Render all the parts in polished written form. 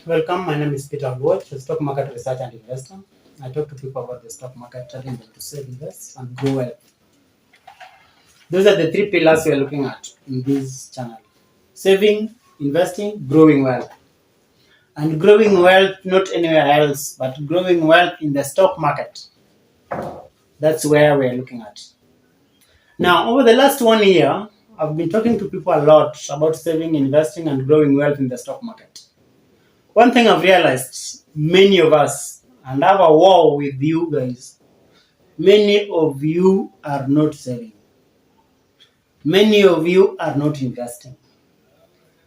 Welcome, my name is Peter Watch, a stock market researcher and investor. I talk to people about the stock market, telling them to save, invest, and grow well. Those are the three pillars we are looking at in this channel: saving, investing, growing wealth. And growing wealth not anywhere else, but growing wealth in the stock market. That's where we are looking at. Now, over the last 1 year, I've been talking to people a lot about saving, investing, and growing wealth in the stock market. One thing I've realized, many of us, and I have a war with you guys, many of you are not saving. Many of you are not investing.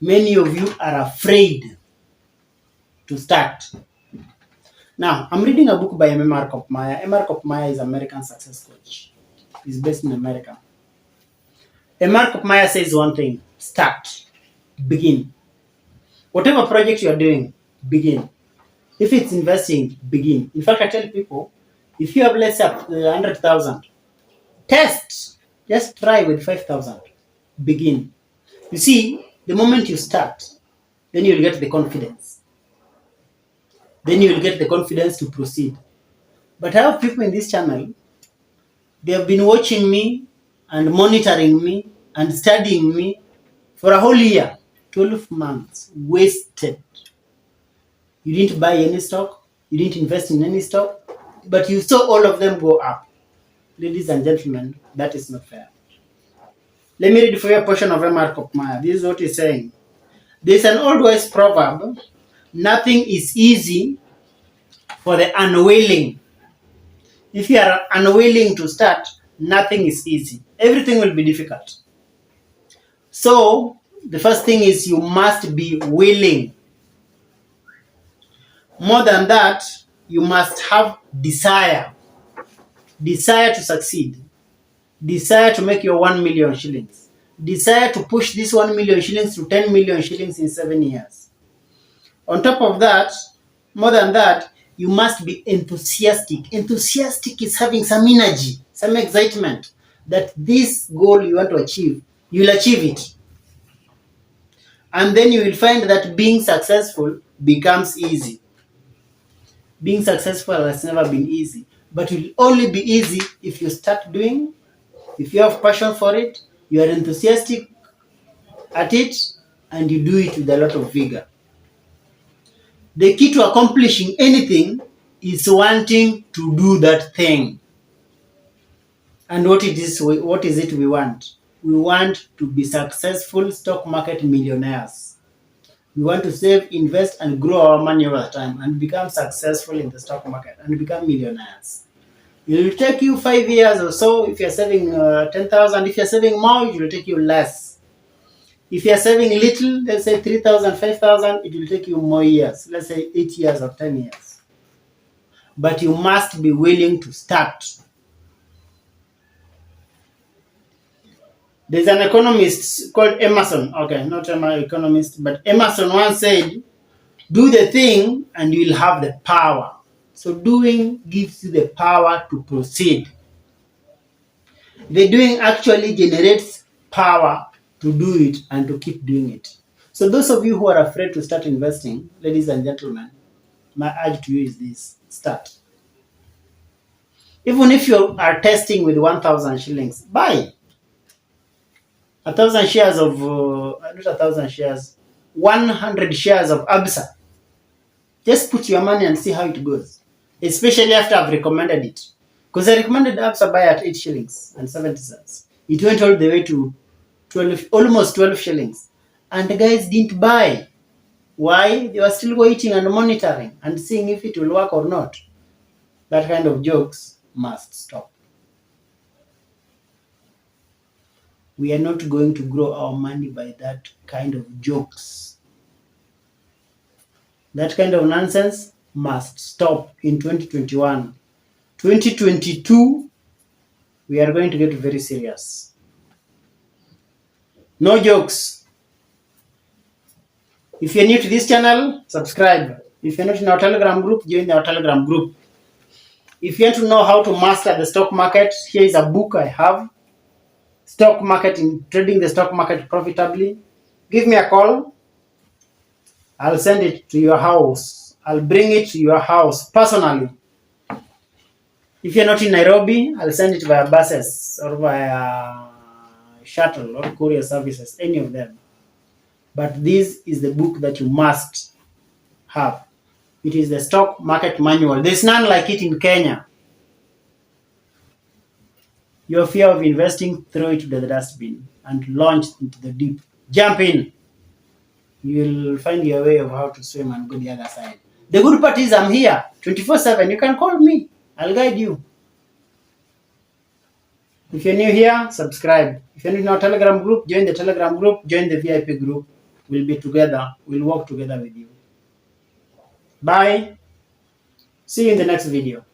Many of you are afraid to start. Now, I'm reading a book by M.R. Kopmaier. M.R. Kopmaier is an American success coach. He's based in America. M.R. Kopmaier says one thing: start, begin. Whatever project you're doing, begin. If it's investing, begin. In fact, I tell people, if you have, let's say, 100,000, test. Just try with 5,000. Begin. You see, the moment you start, then you'll get the confidence. Then you'll get the confidence to proceed. But I have people in this channel, they have been watching me and monitoring me and studying me for a whole year. 12 months wasted. You didn't buy any stock, you didn't invest in any stock, but you saw all of them go up. Ladies and gentlemen, that is not fair. Let me read for you a portion of M.R. Kopmaier. This is what he's saying. There's an old wise proverb: nothing is easy for the unwilling. If you are unwilling to start, nothing is easy. Everything will be difficult. So, the first thing is you must be willing. More than that, you must have desire. Desire to succeed. Desire to make your 1 million shillings. Desire to push this 1 million shillings to 10 million shillings in 7 years. On top of that, more than that, you must be enthusiastic. Enthusiastic is having some energy, some excitement that this goal you want to achieve, you will achieve it. And then you will find that being successful becomes easy. Being successful has never been easy, but it will only be easy if you start doing, if you have passion for it, you are enthusiastic at it, and you do it with a lot of vigor. The key to accomplishing anything is wanting to do that thing. And what is it we want? We want to be successful stock market millionaires. We want to save, invest, and grow our money over time and become successful in the stock market and become millionaires. It will take you 5 years or so if you're saving 10,000. If you're saving more, it will take you less. If you're saving little, let's say 3,000, 5,000, it will take you more years. Let's say 8 years or 10 years. But you must be willing to start. There's an economist called Emerson. Okay, not an economist, but Emerson once said, do the thing and you will have the power. So doing gives you the power to proceed. The doing actually generates power to do it and to keep doing it. So those of you who are afraid to start investing, ladies and gentlemen, my urge to you is this: start. Even if you are testing with 1,000 shillings, buy 1,000 shares of, not 1,000 shares, 100 shares of ABSA. Just put your money and see how it goes, especially after I've recommended it. Because I recommended ABSA buy at 8 shillings and 70 cents. It went all the way to 12, almost 12 shillings. And the guys didn't buy. Why? They were still waiting and monitoring and seeing if it will work or not. That kind of jokes must stop. We are not going to grow our money by that kind of jokes. That kind of nonsense must stop in 2021. 2022, we are going to get very serious. No jokes. If you're new to this channel, subscribe. If you're not in our Telegram group, join our Telegram group. If you want to know how to master the stock market, here is a book I have. Stock market, in trading the stock market profitably. Give me a call. I'll send it to your house. I'll bring it to your house personally. If you're not in Nairobi, I'll send it via buses or via shuttle or courier services, any of them. But this is the book that you must have. It is the stock market manual. There's none like it in Kenya. Your fear of investing, throw it to the dustbin and launch into the deep. Jump in. You'll find your way of how to swim and go the other side. The good part is I'm here 24/7. You can call me. I'll guide you. If you're new here, subscribe. If you're in our Telegram group, join the Telegram group, join the VIP group. We'll be together. We'll work together with you. Bye. See you in the next video.